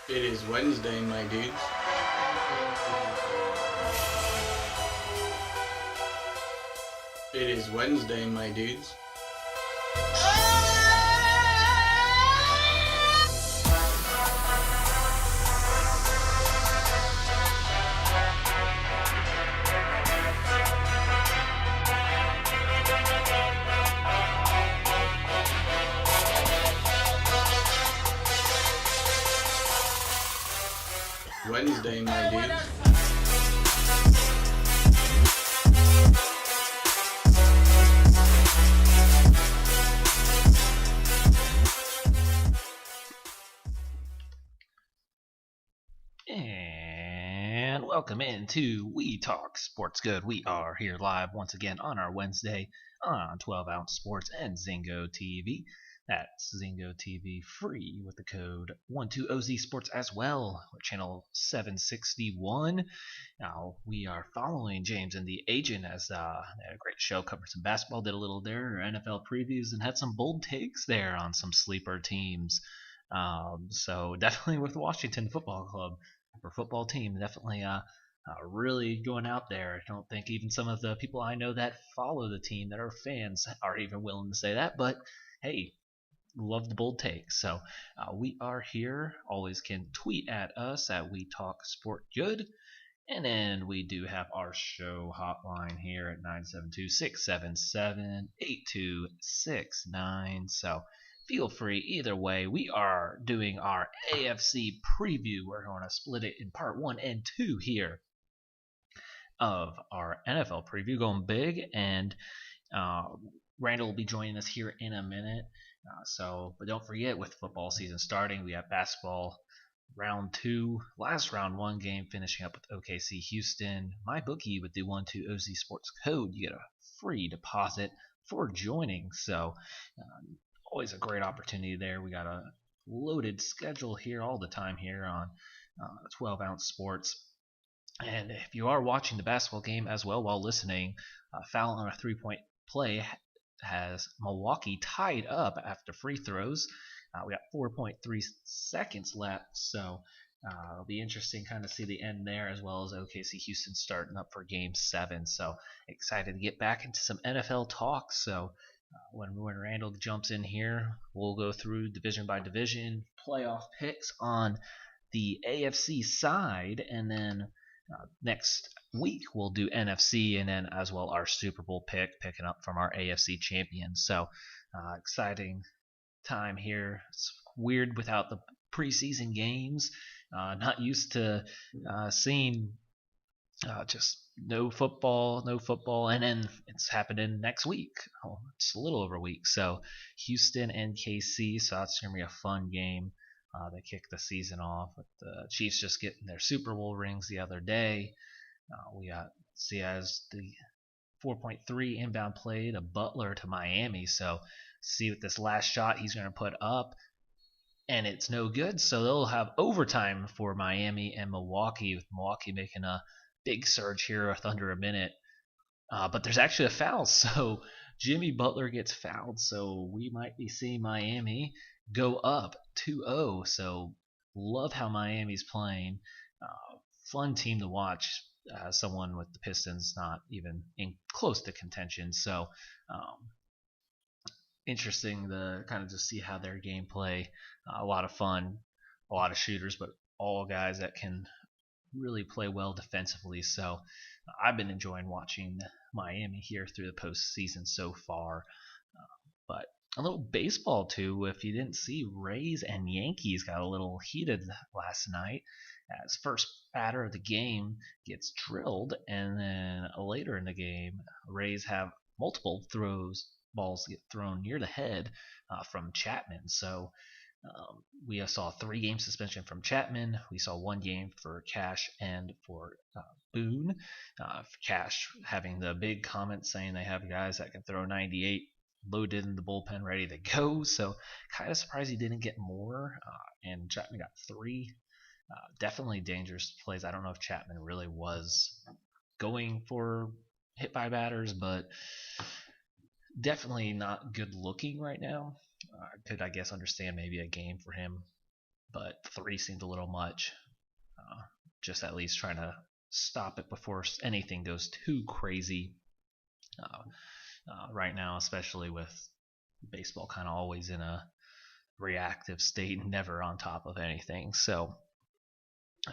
It is Wednesday, my dudes. It is Wednesday, my dudes. Wednesday, my dudes. And welcome into We Talk Sports Good. We are here live once again on our Wednesday on 12 Ounce Sports and Zingo TV. That's Zingo TV free with the code 12OZ Sports as well. We're channel 761. Now, we are following James and the Agent as they had a great show, covered some basketball, did a little there, NFL previews, and had some bold takes there on some sleeper teams. So definitely with Washington Football Club or football team, definitely really going out there. I don't think even some of the people I know that follow the team that are fans are even willing to say that. But hey, love the bold take. So we are here. Always can tweet at us at We Talk Sport Good. And then we do have our show hotline here at 972-677-8269. So feel free either way. We are doing our AFC preview. We're going to split it in part 1 and 2 here of our NFL preview, going big. And Randall will be joining us here in a minute. But don't forget, with football season starting, we have basketball round 2, last round 1 game finishing up with OKC Houston. My bookie with the 12OZ Sports code, you get a free deposit for joining. So always a great opportunity there. We got a loaded schedule here all the time here on 12 Ounce Sports. And if you are watching the basketball game as well while listening, foul on a 3-point play has Milwaukee tied up after free throws. We got 4.3 seconds left, so it'll be interesting kind of see the end there, as well as OKC Houston starting up for Game 7. So excited to get back into some NFL talk. So when Randall jumps in here, we'll go through division by division, playoff picks on the AFC side, and then next week we'll do NFC, and then as well our Super Bowl picking up from our AFC champions. So exciting time here. It's weird without the preseason games. Not used to seeing just no football, and then it's happening next week. It's a little over a week. So Houston and KC. So that's gonna be a fun game. They kick the season off with the Chiefs just getting their Super Bowl rings the other day. We got as the 4.3 inbound play to Butler to Miami. So see what this last shot he's going to put up, and it's no good. So they'll have overtime for Miami and Milwaukee, with Milwaukee making a big surge here with under a minute. But there's actually a foul, so Jimmy Butler gets fouled. So we might be seeing Miami go up 2-0. So love how Miami's playing. Fun team to watch. Someone with the Pistons not even in close to contention. So interesting to kind of just see how their gameplay. A lot of fun, a lot of shooters, but all guys that can really play well defensively. So I've been enjoying watching Miami here through the postseason so far. But a little baseball too. If you didn't see, Rays and Yankees got a little heated last night, as first batter of the game gets drilled, and then later in the game, Rays have multiple balls get thrown near the head from Chapman. So we saw 3-game suspension from Chapman. We saw 1 game for Cash and for Boone. Cash having the big comment saying they have guys that can throw 98 loaded in the bullpen ready to go. So kind of surprised he didn't get more. And Chapman got 3. Definitely dangerous plays. I don't know if Chapman really was going for hit by batters, but definitely not good looking right now. Could, I guess, understand maybe a game for him but 3 seemed a little much. Just at least trying to stop it before anything goes too crazy. Right now, especially with baseball kind of always in a reactive state, never on top of anything. So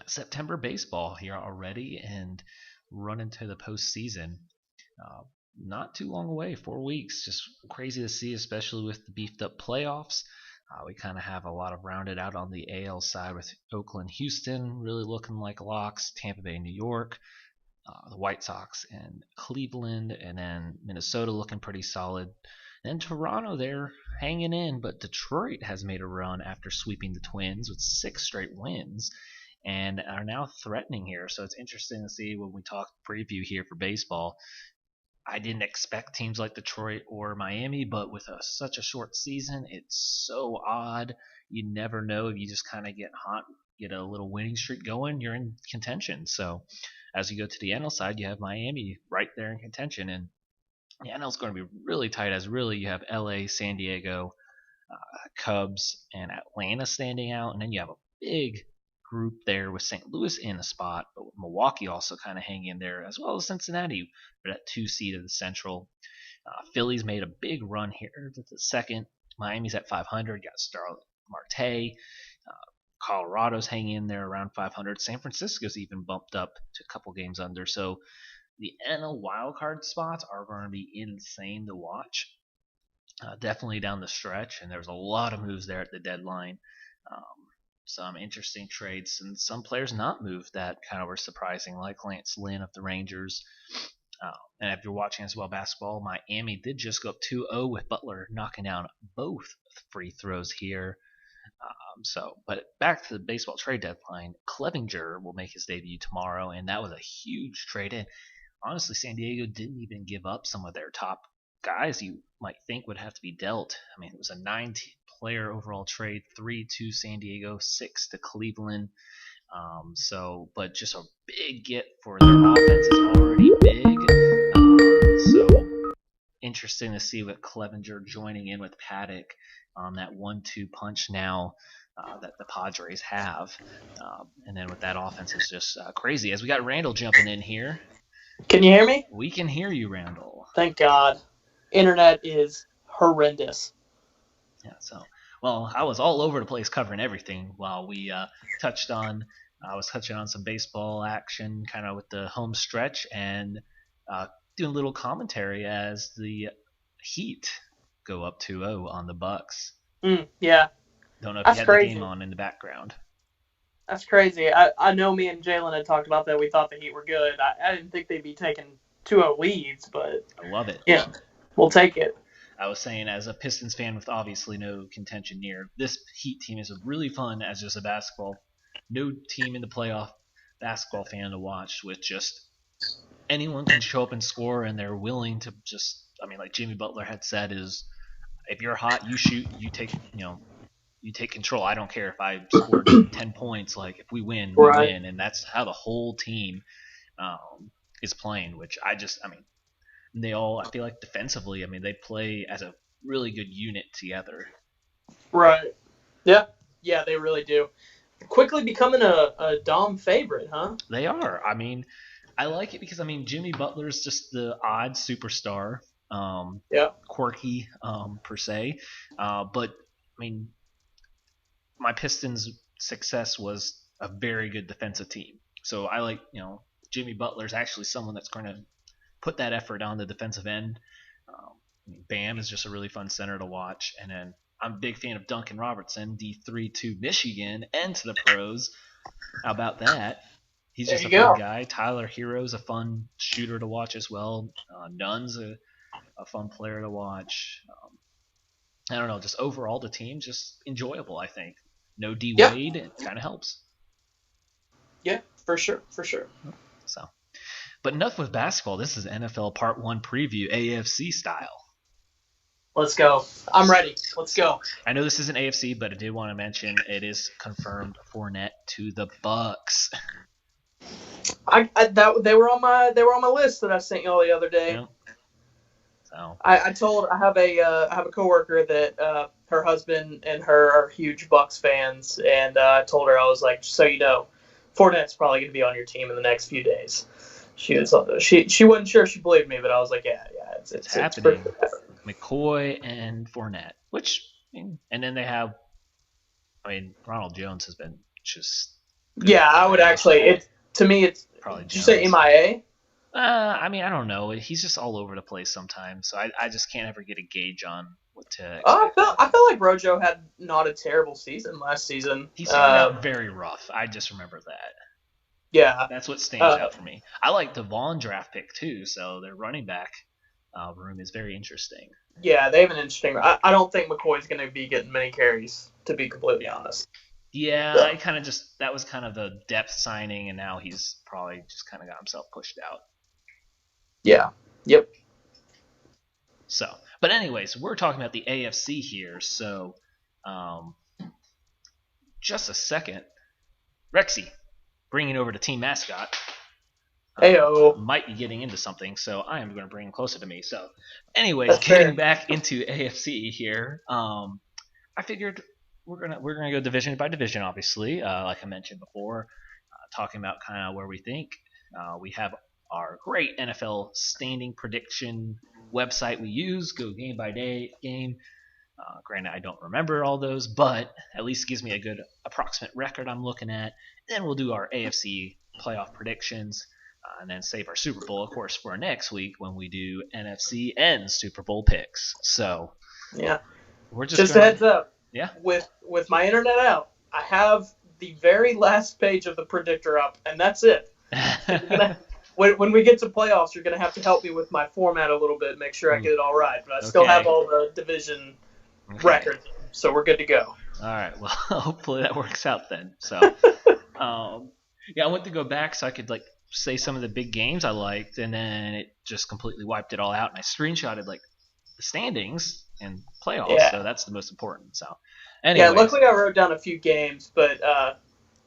September baseball here already and running to the postseason. Not too long away, 4 weeks. Just crazy to see, especially with the beefed up playoffs. We kind of have a lot of rounded out on the AL side with Oakland, Houston really looking like locks, Tampa Bay, New York, the White Sox and Cleveland, and then Minnesota looking pretty solid. And Toronto there hanging in, but Detroit has made a run after sweeping the Twins with 6 straight wins and are now threatening here. So it's interesting to see when we talk preview here for baseball. I didn't expect teams like Detroit or Miami, but with such a short season, it's so odd. You never know if you just kind of get hot, get a little winning streak going, you're in contention. So as you go to the NL side, you have Miami right there in contention, and the NL is going to be really tight. As really you have LA, San Diego, Cubs, and Atlanta standing out, and then you have a big group there with St. Louis in a spot, but with Milwaukee also kind of hanging in there, as well as Cincinnati for that 2 seed of the Central. Phillies made a big run here to the second. Miami's at 500. Got Starling Marte. Colorado's hanging in there around 500. San Francisco's even bumped up to a couple games under. So the NL wildcard spots are going to be insane to watch. Definitely down the stretch, and there was a lot of moves there at the deadline. Some interesting trades, and some players not moved that kind of were surprising, like Lance Lynn of the Rangers. And if you're watching as well basketball, Miami did just go up 2-0 with Butler knocking down both free throws here. But back to the baseball trade deadline, Clevinger will make his debut tomorrow, and that was a huge trade. And honestly, San Diego didn't even give up some of their top guys you might think would have to be dealt. I mean, it was a 9-player overall trade, 3 to San Diego, 6 to Cleveland. But just a big get for their offense is already big. So interesting to see what Clevinger joining in with Paddock on that 1-2 punch now that the Padres have. And then with that offense is just crazy. As we got Randall jumping in here. Can you hear me? We can hear you, Randall. Thank God. Internet is horrendous. Yeah, so, well, I was all over the place covering everything while we I was touching on some baseball action kind of with the home stretch and doing a little commentary as the Heat go up 2-0 on the Bucks. Yeah. Don't know if you had the game on in the background. That's crazy. I know me and Jalen had talked about that. We thought the Heat were good. I didn't think they'd be taking 2-0 leads, but I love it. Yeah, we'll take it. I was saying, as a Pistons fan with obviously no contention near, this Heat team is really fun as just a basketball. No team in the playoff basketball fan to watch with just anyone can show up and score, and they're willing to just, I mean, like Jimmy Butler had said, is if you're hot, you shoot, you take control. I don't care if I scored 10 points. Like, if we win, we win. And that's how the whole team is playing, which I feel like defensively, I mean, they play as a really good unit together. Right. Yeah. Yeah, they really do. Quickly becoming a Dom favorite, huh? They are. I mean, I like it because, I mean, Jimmy Butler's just the odd superstar. Quirky, per se. But, I mean, my Pistons' success was a very good defensive team. So I like, Jimmy Butler's actually someone that's going to put that effort on the defensive end. Bam is just a really fun center to watch. And then I'm a big fan of Duncan Robertson, D3 to Michigan and to the pros. How about that? He's just a fun guy. Tyler Hero's a fun shooter to watch as well. Nunn's a fun player to watch. I don't know, just overall the team's just enjoyable, I think. No D Wade, it kind of helps. Yeah, for sure. So, but enough with basketball. This is NFL Part 1 preview, AFC style. Let's go. I'm ready. Let's go. I know this isn't AFC, but I did want to mention it is confirmed Fournette to the Bucks. They were on my list that I sent y'all the other day. So I have a coworker that her husband and her are huge Bucks fans, and I told her, I was like, so you know, Fournette's probably going to be on your team in the next few days. She was she wasn't sure she believed me, but I was like, yeah, it's it's pretty happening. McCoy and Fournette, and then they have. I mean, Ronald Jones has been just. Good Yeah, I would actually. To me, it's. probably. Did you say MIA? I mean, I don't know. He's just all over the place sometimes, so I just can't ever get a gauge on what to expect. I felt like Rojo had not a terrible season last season. He started out very rough. I just remember that. Yeah, that's what stands out for me. I like the Vaughn draft pick too, so their running back room is very interesting. Yeah, they have an interesting. I don't think McCoy's going to be getting many carries, to be completely honest. Yeah, I kind of that was kind of the depth signing, and now he's probably just kind of got himself pushed out. Yeah. Yep. So, but anyways, we're talking about the AFC here, so just a second. Rexy, bringing over the team mascot. Heyo. Might be getting into something, so I am going to bring him closer to me. So, anyways, getting back into AFC here, I figured we're gonna go division by division, obviously, like I mentioned before, talking about kind of where we think. We have our great NFL standing prediction website we use, go game by game. Granted, I don't remember all those, but at least gives me a good approximate record I'm looking at. Then we'll do our AFC playoff predictions, and then save our Super Bowl, of course, for next week when we do NFC and Super Bowl picks. So, yeah, we're just a heads up. Yeah. With my internet out, I have the very last page of the predictor up, and that's it. When we get to playoffs, you're going to have to help me with my format a little bit, make sure I get it all right. But I still have all the division records, so we're good to go. All right. Well, hopefully that works out then. So, yeah, I went to go back so I could say some of the big games I liked, and then it just completely wiped it all out. And I screenshotted the standings and playoffs, so that's the most important. So, anyways. Yeah, luckily I wrote down a few games, but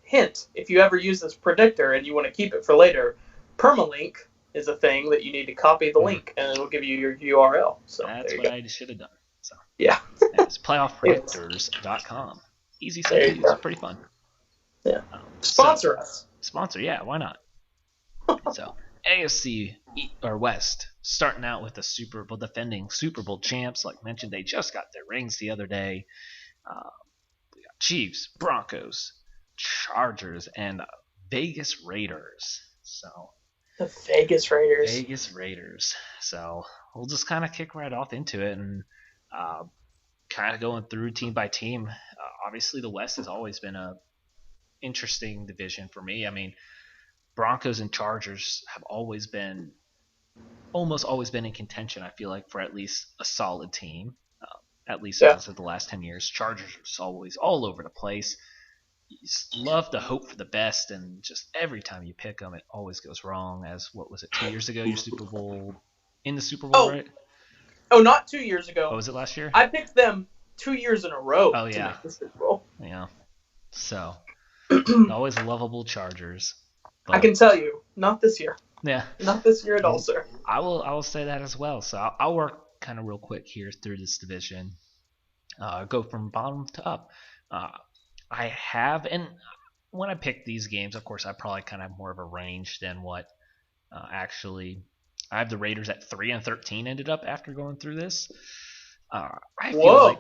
hint: if you ever use this predictor and you want to keep it for later, permalink is a thing that you need to copy the link, and it'll give you your URL. So that's what I should have done. So yeah, it's playoffpredictors.com. Easy stuff to use. It's pretty fun. Yeah. Sponsor us. Sponsor, yeah, why not? So AFC or West, starting out with the Super Bowl defending Super Bowl champs. Like mentioned, they just got their rings the other day. We got Chiefs, Broncos, Chargers, and Vegas Raiders. So the Vegas Raiders. Vegas Raiders. So we'll just kind of kick right off into it and kind of going through team by team. Obviously, the West has always been a interesting division for me. I mean, Broncos and Chargers have almost always been in contention, I feel like, for at least a solid team, at least as of the last 10 years. Chargers are always all over the place. You love to hope for the best, and just every time you pick them, it always goes wrong. As, what was it, 2 years ago, your Super Bowl, in the Super Bowl, right? Oh, not 2 years ago. Oh, was it last year? I picked them 2 years in a row to make the Super Bowl. Yeah. So, always lovable Chargers. But I can tell you, not this year. Yeah. Not this year at all, sir. I will say that as well. So I'll work kind of real quick here through this division. Go from bottom to up. I have, and when I pick these games, of course, I probably kind of have more of a range than what actually. I have the Raiders at 3-13 ended up after going through this. I feel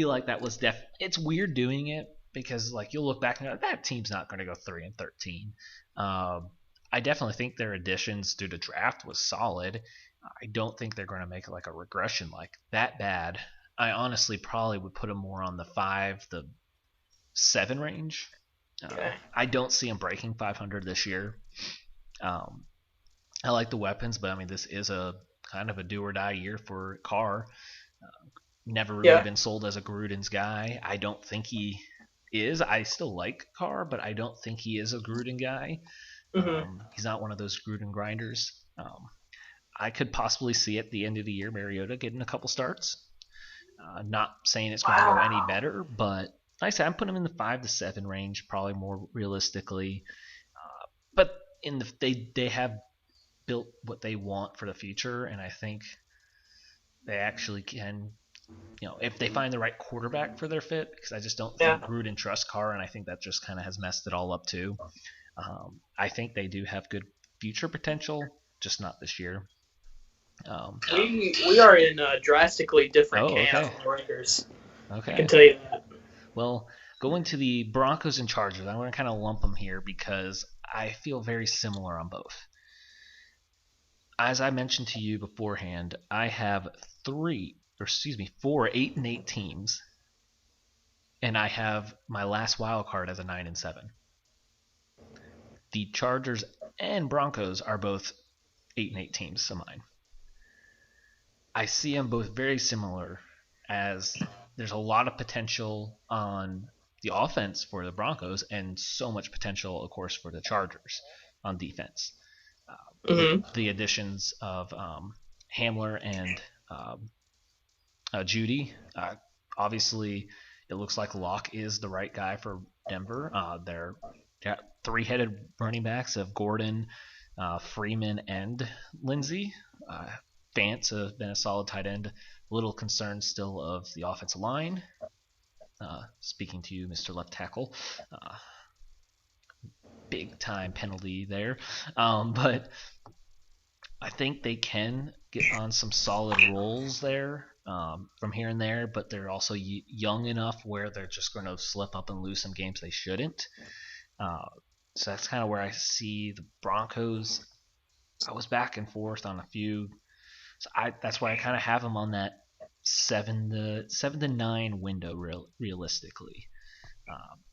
like that was it's weird doing it because you'll look back and go, that team's not going to go 3-13. I definitely think their additions due to draft was solid. I don't think they're going to make a regression that bad. I honestly probably would put them more on the 5-7 range. Okay. I don't see them breaking 500 this year. I like the weapons, but I mean, this is a kind of a do or die year for Carr. Never really been sold as a Gruden's guy. I don't think he is. I still like Carr, but I don't think he is a Gruden guy. Mm-hmm. He's not one of those Gruden grinders. I could possibly see at the end of the year Mariota getting a couple starts. Not saying it's going to go any better, but like I said, I'm putting him in the 5-7 range, probably more realistically. But they have built what they want for the future, and I think they actually can, if they find the right quarterback for their fit, because I just don't Yeah. think Gruden trusts Carr, and I think that just kind of has messed it all up too. I think they do have good future potential, just not this year. We are in drastically different camps okay. than the Raiders. I can Okay. tell you that. Well, going to the Broncos and Chargers, I'm going to kind of lump them here because I feel very similar on both. As I mentioned to you beforehand, I have 4 8-8 teams, and I have my last wild card as a 9-7. The Chargers and Broncos are both 8-8 teams of mine. I see them both very similar, as there's a lot of potential on the offense for the Broncos and so much potential, of course, for the Chargers on defense. With the additions of Hamler and Judy, obviously it looks like Locke is the right guy for Denver. They're got 3-headed running backs of Gordon, Freeman, and Lindsey. Vance has been a solid tight end. A little concerned still of the offensive line. Speaking to you, Mr. Left Tackle. Big time penalty there. But I think they can get on some solid rolls there from here and there, but they're also young enough where they're just going to slip up and lose some games they shouldn't. So that's kind of where I see the Broncos. I was back and forth on a few. So that's why I kind of have them on that 7 to 9 window realistically.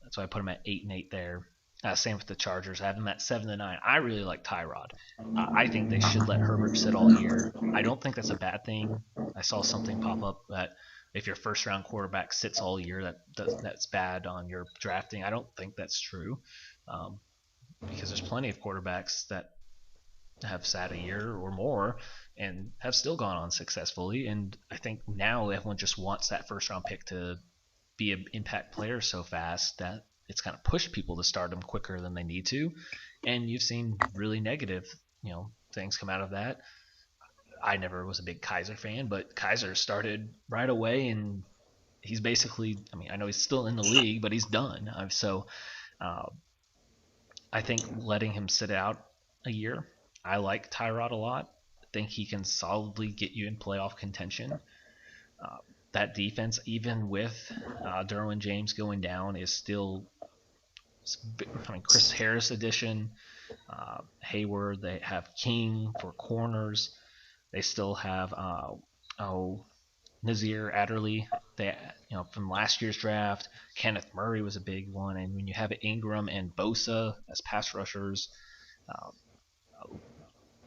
That's why I put them at 8-8 there. Same with the Chargers. I have them at 7 to 9. I really like Tyrod. I think they should let Herbert sit all year. I don't think that's a bad thing. I saw something pop up that if your first round quarterback sits all year, that's bad on your drafting. I don't think that's true, because there's plenty of quarterbacks that have sat a year or more and have still gone on successfully. And I think now everyone just wants that first round pick to be an impact player so fast that it's kind of pushed people to start them quicker than they need to. And you've seen really negative, things come out of that. I never was a big Kaiser fan, but Kaiser started right away, and he's basically, I know he's still in the league, but he's done. So I think letting him sit out a year, I like Tyrod a lot. I think he can solidly get you in playoff contention. That defense, even with Derwin James going down, is still. Chris Harris addition, Hayward. They have King for corners. They still have Nazir Adderley. They from last year's draft. Kenneth Murray was a big one, and when you have Ingram and Bosa as pass rushers.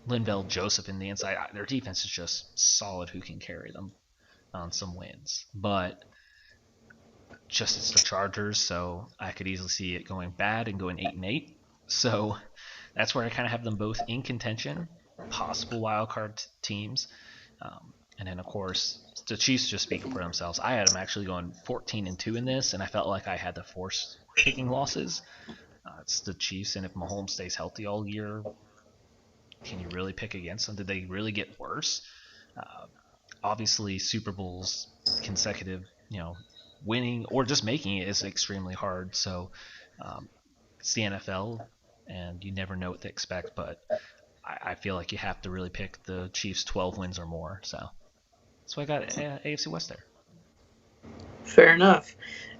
Linval Joseph in the inside. Their defense is just solid. Who can carry them on some wins? But just it's the Chargers, so I could easily see it going bad and going 8-8. So that's where I kind of have them both in contention, possible wild card teams. And then of course the Chiefs just speaking for themselves. I had them actually going 14-2 in this, and I felt like I had to force picking losses. It's the Chiefs, and if Mahomes stays healthy all year, can you really pick against them? Did they really get worse? Obviously, Super Bowls consecutive, winning or just making it is extremely hard. So it's the NFL, and you never know what to expect. But I feel like you have to really pick the Chiefs 12 wins or more. So that's why I got AFC West there. Fair enough.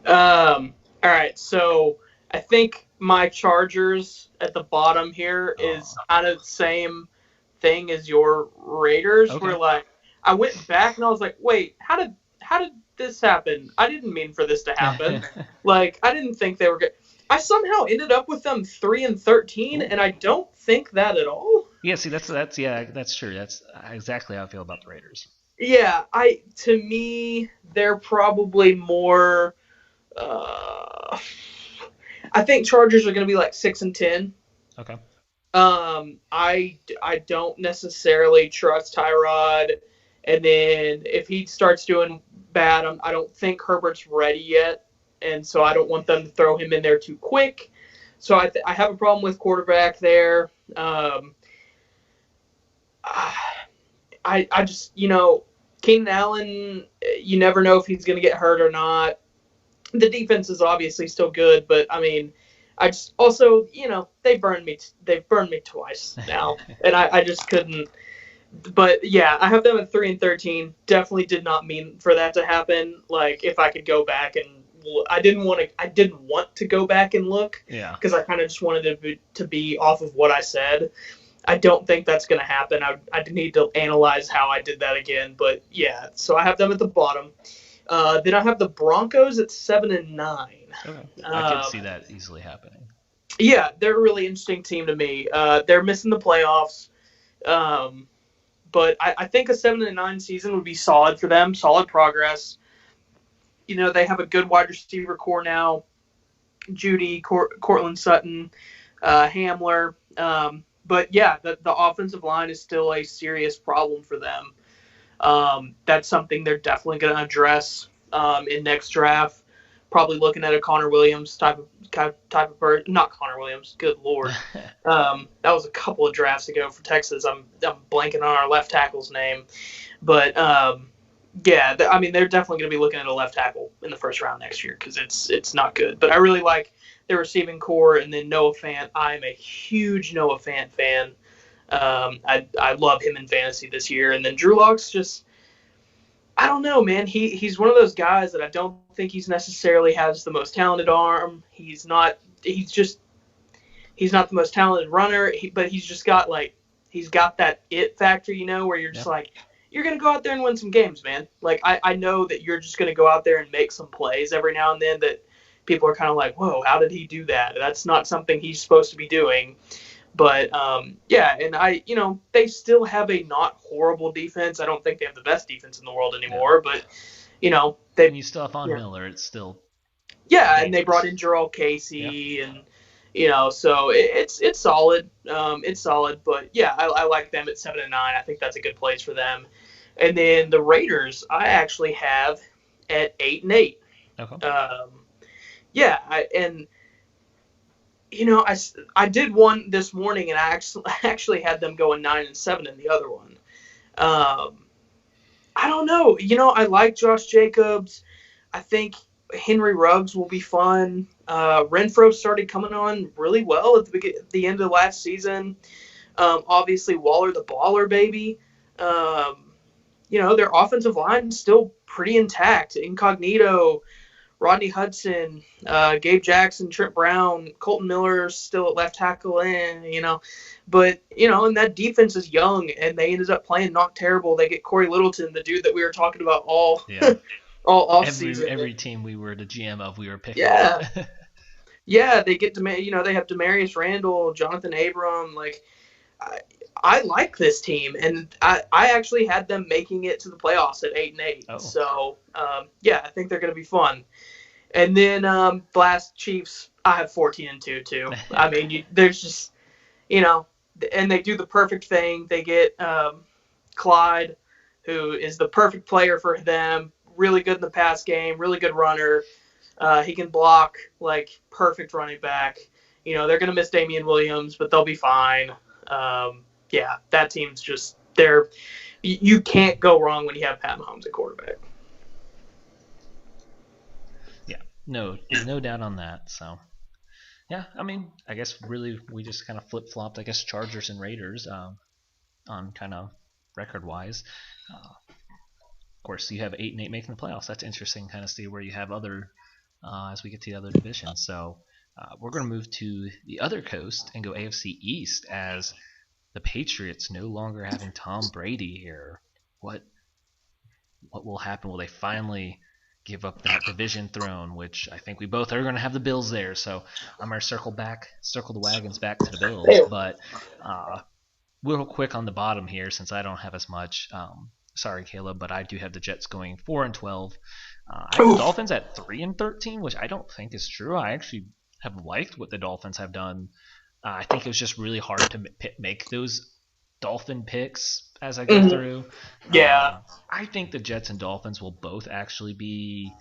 All right, so I think my Chargers at the bottom here is kind of the same thing as your Raiders. Okay. Where like I went back and I was like, wait, how did this happen? I didn't mean for this to happen. Like I didn't think they were good. I somehow ended up with them 3-13, and I don't think that at all. Yeah, see, that's true. That's exactly how I feel about the Raiders. Yeah, to me, they're probably more. I think Chargers are going to be like 6-10. Okay. I don't necessarily trust Tyrod, and then if he starts doing bad, I don't think Herbert's ready yet, and so I don't want them to throw him in there too quick. So I have a problem with quarterback there. I just Keenan Allen, you never know if he's going to get hurt or not. The defense is obviously still good, but I mean, I just also, they burned me. They've burned me twice now, and I just couldn't. But yeah, I have them at 3-13. Definitely did not mean for that to happen. Like, if I could go back and I didn't want to go back and look. Yeah. Because I kind of just wanted to be off of what I said. I don't think that's going to happen. I need to analyze how I did that again. But yeah, so I have them at the bottom. Then I have the Broncos at 7-9. Okay. I could see that easily happening. Yeah, they're a really interesting team to me. They're missing the playoffs. But I think a 7-9 season would be solid for them, solid progress. They have a good wide receiver core now. Judy, Cortland Sutton, Hamler. But yeah, the offensive line is still a serious problem for them. That's something they're definitely going to address in next draft. Probably looking at a Connor Williams type of person. Not Connor Williams. Good Lord. That was a couple of drafts ago for Texas. I'm blanking on our left tackle's name, but yeah, I mean they're definitely going to be looking at a left tackle in the first round next year because it's not good. But I really like their receiving core, and then Noah Fant. I'm a huge Noah Fant fan. I love him in fantasy this year, and then Drew Lock's just. I don't know, man. He's one of those guys that I don't think he's necessarily has the most talented arm. He's not the most talented runner, but he's just got he's got that it factor, where you're just you're going to go out there and win some games, man. Like, I know that you're just going to go out there and make some plays every now and then that people are kind of like, whoa, how did he do that? That's not something he's supposed to be doing. But, yeah, and they still have a not horrible defense. I don't think they have the best defense in the world anymore, but, and you still have Von Miller. It's still. Yeah, dangerous. And they brought in Jarrell Casey and, so it's solid. It's solid, but yeah, I like them at 7-9. I think that's a good place for them. And then the Raiders, I actually have at 8-8. Okay. Yeah, I did one this morning, and I actually had them going 9-7 in the other one. I don't know. I like Josh Jacobs. I think Henry Ruggs will be fun. Renfro started coming on really well at the end of last season. Obviously, Waller the baller, baby. Their offensive line is still pretty intact. Incognito, Rodney Hudson, Gabe Jackson, Trent Brown, Colton Miller still at left tackle, but and that defense is young, and they ended up playing not terrible. They get Corey Littleton, the dude that we were talking about all off season. Every team we were the GM of, we were picking. Yeah, yeah, they get they have Demarius Randall, Jonathan Abram. I like this team, and I actually had them making it to the playoffs at 8-8. Oh. So yeah, I think they're going to be fun. And then last Chiefs, I have 14-2 too. I mean, there's just and they do the perfect thing. They get Clyde, who is the perfect player for them. Really good in the pass game. Really good runner. He can block, perfect running back. They're going to miss Damian Williams, but they'll be fine. Yeah, that team's just there. You can't go wrong when you have Pat Mahomes at quarterback. Yeah, no doubt on that. So, yeah, I mean, I guess really we just kind of flip-flopped, I guess, Chargers and Raiders on kind of record-wise. Of course, you have 8-8 making the playoffs. That's interesting, kind of see where you have other as we get to the other divisions. So we're going to move to the other coast and go AFC East as the Patriots no longer having Tom Brady here. What will happen? Will they finally give up that division throne, which I think we both are going to have the Bills there. So I'm going to circle the wagons back to the Bills. But real quick on the bottom here, since I don't have as much. Sorry, Caleb, but I do have the Jets going 4-12. I have the Dolphins at 3-13, which I don't think is true. I actually have liked what the Dolphins have done. I think it was just really hard to make those Dolphin picks as I go through. Yeah. I think the Jets and Dolphins will both actually be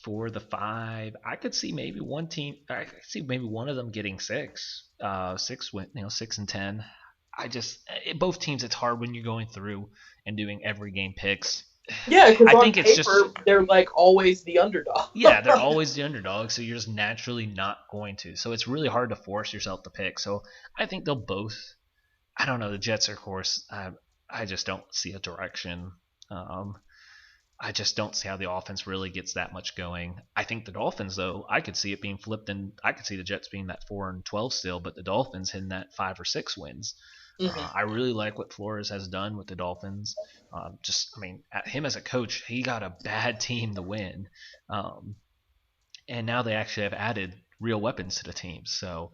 4-5. I could see maybe one team. I could see maybe one of them getting 6. 6 and 10. both teams, it's hard when you're going through and doing every game picks. Yeah, because on think paper, it's just they're like always the underdog. yeah, they're always the underdog, so you're just naturally not going to. So it's really hard to force yourself to pick. So I think they'll both. I don't know. The Jets, of course, I just don't see a direction. I just don't see how the offense really gets that much going. I think the Dolphins, though, I could see it being flipped, and I could see the Jets being that 4-12 still, but the Dolphins hitting that 5 or 6 wins. I really like what Flores has done with the Dolphins. At him as a coach, he got a bad team to win, and now they actually have added real weapons to the team. So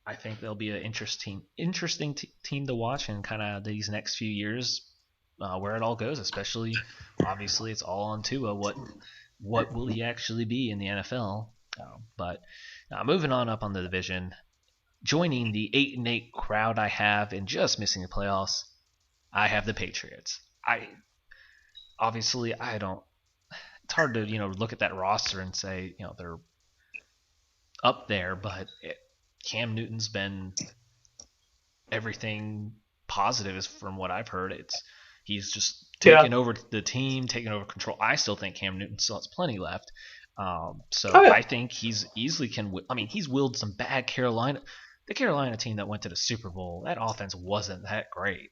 I think they'll be an interesting team to watch in kind of these next few years, where it all goes. Especially, obviously, it's all on Tua. What will he actually be in the NFL? But moving on up on the division. Joining the 8-8 crowd I have and just missing the playoffs, I have the Patriots. It's hard to, look at that roster and say, they're up there, but Cam Newton's been everything positive is from what I've heard. He's just taking over the team, taking over control. I still think Cam Newton still has plenty left. I think he's easily can. He's willed some bad Carolina. The Carolina team that went to the Super Bowl, that offense wasn't that great.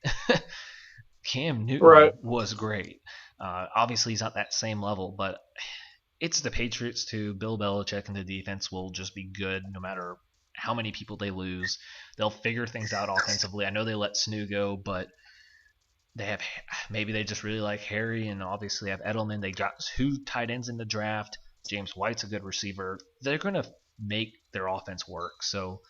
Cam Newton was great. Obviously, he's not that same level, but it's the Patriots too. Bill Belichick and the defense will just be good no matter how many people they lose. They'll figure things out offensively. I know they let Sanu go, but maybe they just really like Harry, and obviously have Edelman. They got 2 tight ends in the draft. James White's a good receiver. They're going to make their offense work. So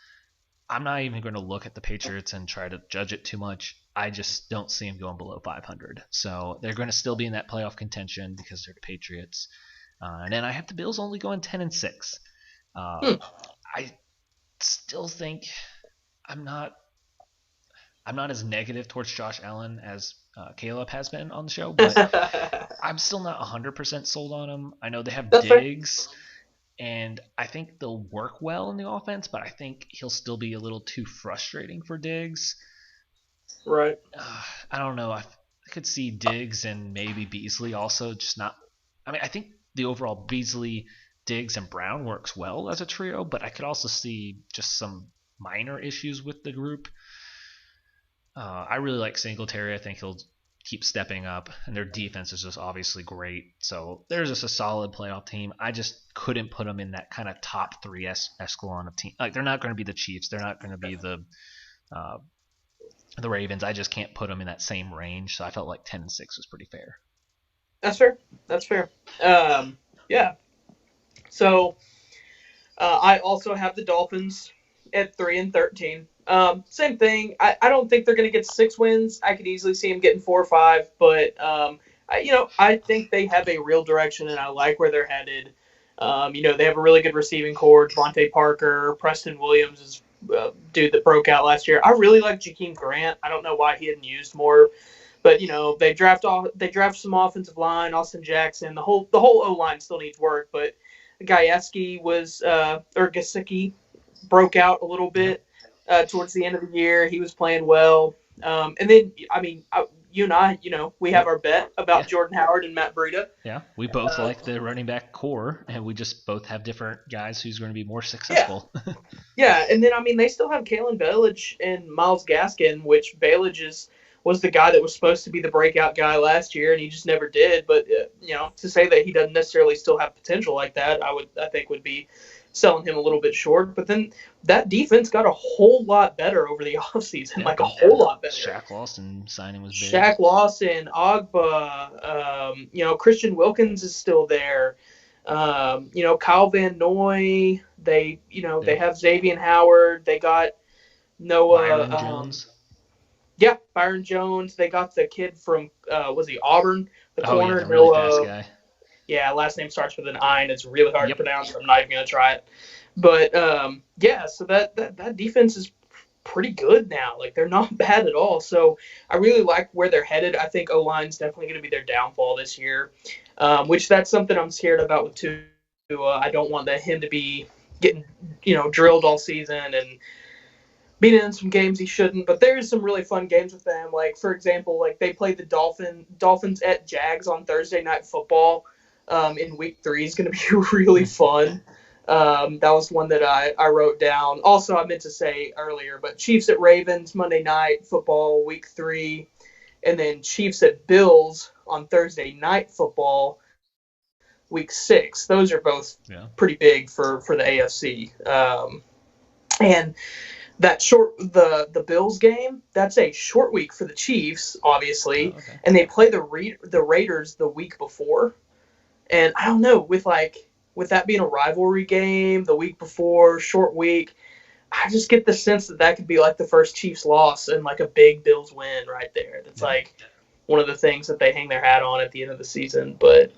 I'm not even going to look at the Patriots and try to judge it too much. I just don't see them going below 500. So they're going to still be in that playoff contention because they're the Patriots. And then I have the Bills only going 10-6. I still think I'm not as negative towards Josh Allen as Caleb has been on the show, but I'm still not 100% sold on him. I know they have Diggs. And I think they'll work well in the offense, but I think he'll still be a little too frustrating for Diggs. Right. I don't know. I could see Diggs and maybe Beasley also just not. I think the overall Beasley, Diggs, and Brown works well as a trio, but I could also see just some minor issues with the group. I really like Singletary. I think he'll keep stepping up, and their defense is just obviously great. So they're just a solid playoff team. I just couldn't put them in that kind of top 3 echelon of team. Like, they're not going to be the Chiefs. They're not going to be the Ravens. I just can't put them in that same range. So I felt like 10-6 was pretty fair. That's fair. Yeah. So I also have the Dolphins at 3-13. Same thing. I don't think they're going to get 6 wins. I could easily see them getting 4 or 5, but I think they have a real direction, and I like where they're headed. They have a really good receiving core. Devontae Parker, Preston Williams is a dude that broke out last year. I really like Jakeem Grant. I don't know why he hadn't used more, but they draft some offensive line. Austin Jackson. The whole O line still needs work, but Gesicki broke out a little bit. Towards the end of the year, he was playing well. And then, you and I, we have our bet about Jordan Howard and Matt Breida. Yeah, we both like the running back core, and we just both have different guys who's going to be more successful. Yeah, and then, they still have Kalen Ballage and Myles Gaskin, which Ballage was the guy that was supposed to be the breakout guy last year, and he just never did. But, to say that he doesn't necessarily still have potential like that, I think would be selling him a little bit short. But then that defense got a whole lot better over the offseason, a whole lot better. Shaq Lawson signing was big. Shaq Lawson, Ogba, Christian Wilkins is still there. Kyle Van Noy. They have Xavier Howard. They got Noah Byron Jones. Yeah, Byron Jones. They got the kid from was he Auburn? The corner, the really Noah. fast guy. Yeah, last name starts with an I, and it's really hard to pronounce. So I'm not even gonna try it. But so that defense is pretty good now. Like, they're not bad at all. So I really like where they're headed. I think O-line's definitely going to be their downfall this year, which that's something I'm scared about with Tua. I don't want him to be getting drilled all season and been in some games he shouldn't, but there's some really fun games with them. Like, for example, like they played the Dolphins at Jags on Thursday Night Football in Week 3. It's going to be really fun. That was one that I wrote down. Also, I meant to say earlier, but Chiefs at Ravens Monday Night Football Week 3, and then Chiefs at Bills on Thursday Night Football Week 6. Those are both pretty big for the AFC. And that the Bills game, that's a short week for the Chiefs, obviously, and they play the Raiders the week before. And I don't know, with that being a rivalry game the week before, short week, I just get the sense that could be like the first Chiefs loss and like a big Bills win right there. That's like one of the things that they hang their hat on at the end of the season. But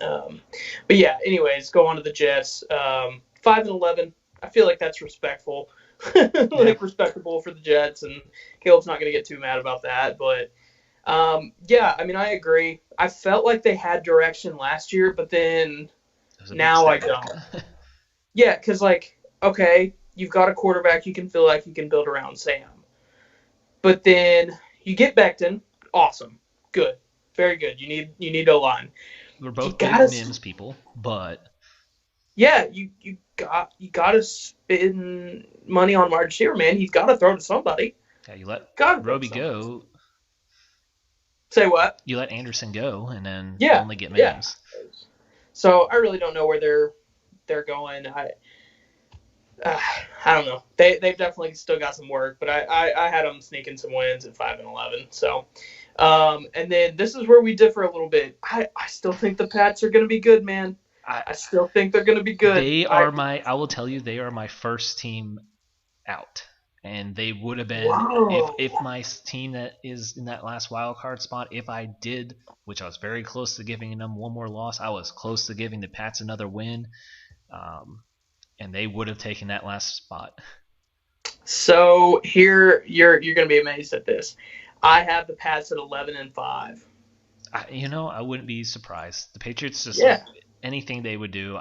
yeah, anyways, go on to the Jets. 5-11. I feel like that's respectful. Respectable for the Jets, and Caleb's not going to get too mad about that. But yeah, I mean, I agree. I felt like they had direction last year, but then now I don't. Yeah, because okay, you've got a quarterback you can feel like you can build around Sam, but then you get Becton, awesome, good, very good. You need O-line. We're both big Mims people, but yeah, you got to spend money on wide receiver, man. He's got to throw to somebody. Yeah, you let Roby go. Say what? You let Anderson go, and then only get Mims. Yeah. So I really don't know where they're going. I don't know. They've definitely still got some work, but I had them sneaking some wins at 5-11. So, and then this is where we differ a little bit. I still think the Pats are going to be good, man. I still think they're going to be good. I will tell you, they are my first team out. And they would have been, if my team that is in that last wild card spot, if I did, which I was very close to giving them one more loss, I was close to giving the Pats another win. And they would have taken that last spot. So here, you're going to be amazed at this. I have the Pats at 11-5. I wouldn't be surprised. The Patriots anything they would do,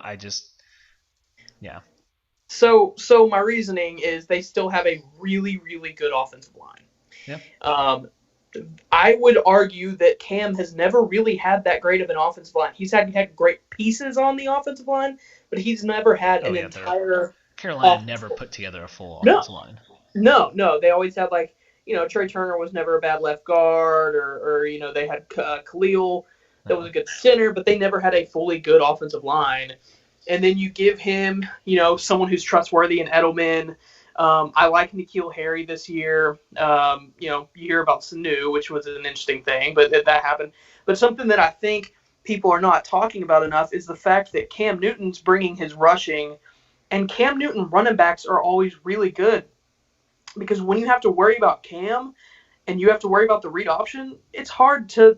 So my reasoning is they still have a really, really good offensive line. Yeah. I would argue that Cam has never really had that great of an offensive line. He's had great pieces on the offensive line, but he's never had an entire. Carolina never put together a full offensive line. No. They always had Trey Turner was never a bad left guard, or they had Khalil that was a good center, but they never had a fully good offensive line. And then you give him, someone who's trustworthy in Edelman. I like N'Keal Harry this year. You hear about Sanu, which was an interesting thing, but that happened. But something that I think people are not talking about enough is the fact that Cam Newton's bringing his rushing, and Cam Newton running backs are always really good. Because when you have to worry about Cam and you have to worry about the read option, it's hard to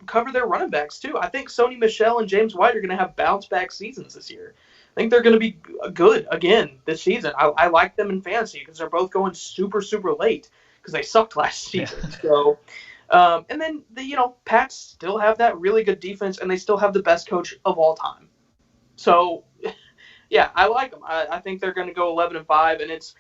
cover their running backs too. I think Sony Michel and James White are going to have bounce back seasons this year. I think they're going to be good again this season. I like them in fantasy because they're both going super, super late because they sucked last season. Yeah. So, and then the Pats still have that really good defense, and they still have the best coach of all time. So, yeah, I like them. I think they're going to go 11-5, and it's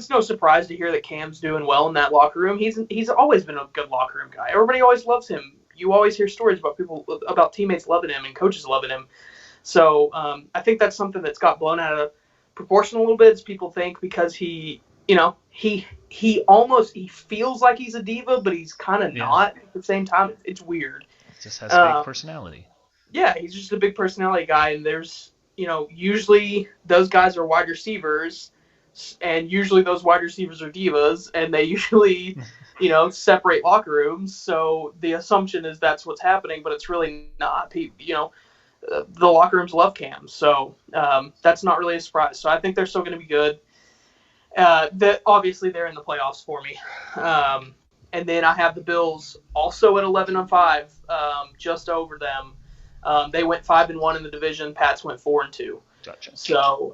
no surprise to hear that Cam's doing well in that locker room. He's always been a good locker room guy. Everybody always loves him. You always hear stories about teammates loving him and coaches loving him. So I think that's something that's got blown out of proportion a little bit, as people think, because he feels like he's a diva, but he's kind of not at the same time. It's weird. Just has a big personality. Yeah, he's just a big personality guy, and there's usually those guys are wide receivers, and usually those wide receivers are divas, and they usually separate locker rooms. So the assumption is that's what's happening, but it's really not. The locker rooms love Cam, so that's not really a surprise. So I think they're still going to be good. Obviously they're in the playoffs for me. And then I have the Bills also at 11-5, just over them. They went 5-1 in the division. Pats went 4-2. Gotcha. So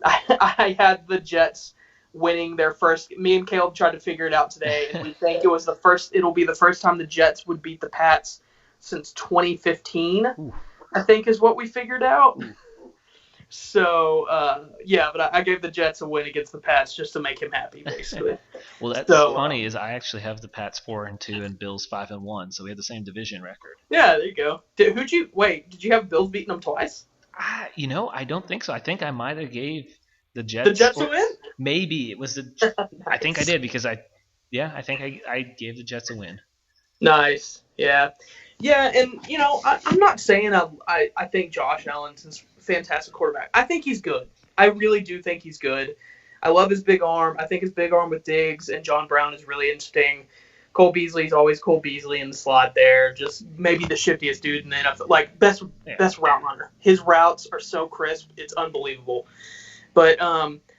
I had the Jets winning their first. Me and Caleb tried to figure it out today, and we think it'll be the first time the Jets would beat the Pats since 2015. Ooh. I think is what we figured out. Ooh. So yeah, but I gave the Jets a win against the Pats just to make him happy, basically. Well, that's So, funny. Is I actually have the Pats 4-2 and Bills 5-1, so we have the same division record. Yeah, there you go. Did you have Bills beating them twice? I don't think so. I think I might have gave the Jets. The Jets a win? Maybe it was the. Nice. I think I did because I think I gave the Jets a win. Nice. Yeah. Yeah, and I'm not saying I think Josh Allen's a fantastic quarterback. I think he's good. I really do think he's good. I love his big arm. I think his big arm with Diggs and John Brown is really interesting. Cole Beasley's always Cole Beasley in the slot there. Just maybe the shiftiest dude in the NFL. Like best route runner. His routes are so crisp, it's unbelievable. But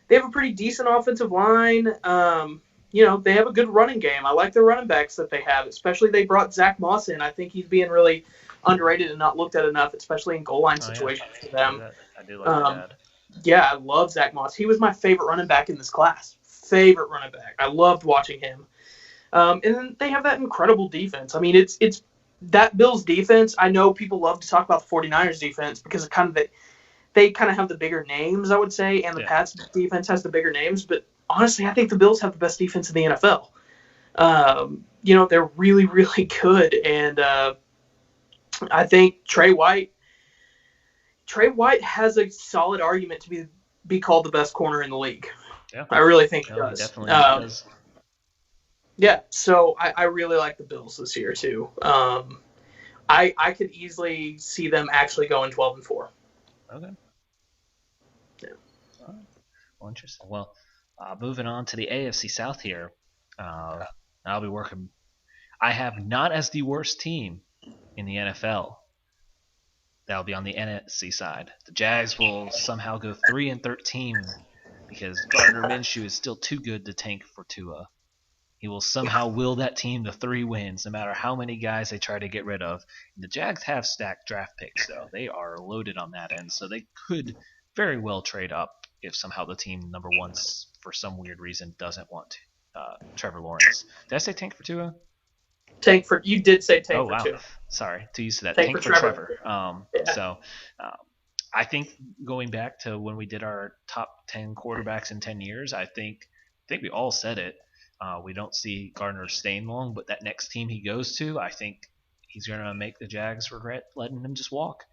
they have a pretty decent offensive line. They have a good running game. I like the running backs that they have, especially they brought Zach Moss in. I think he's being really underrated and not looked at enough, especially in goal line situations for them. I do like that. Yeah, I love Zach Moss. He was my favorite running back in this class. Favorite running back. I loved watching him. And then they have that incredible defense. I mean, it's that Bills defense. I know people love to talk about the 49ers defense because they kind of have the bigger names, I would say, and the Pats defense has the bigger names, but honestly, I think the Bills have the best defense in the NFL. They're really, really good, and I think Trey White has a solid argument to be called the best corner in the league. Yeah. I really think he does. He definitely does. Yeah, so I really like the Bills this year too. I could easily see them actually going 12-4. Okay. Yeah. All right. Well, interesting. Well, moving on to the AFC South here, I'll be working. I have not as the worst team in the NFL. That'll be on the NFC side. The Jags will somehow go 3-13 because Gardner Minshew is still too good to tank for Tua. He will somehow will that team to 3 wins, no matter how many guys they try to get rid of. And the Jags have stacked draft picks, though. They are loaded on that end, so they could very well trade up if somehow the team number 1 for some weird reason doesn't want Trevor Lawrence. Did I say tank for Tua? You did say tank for Tua. Sorry, to use that. Tank for Trevor. Yeah. So I think going back to when we did our top 10 quarterbacks in 10 years, I think we all said it. We don't see Gardner staying long, but that next team he goes to, I think he's going to make the Jags regret letting him just walk.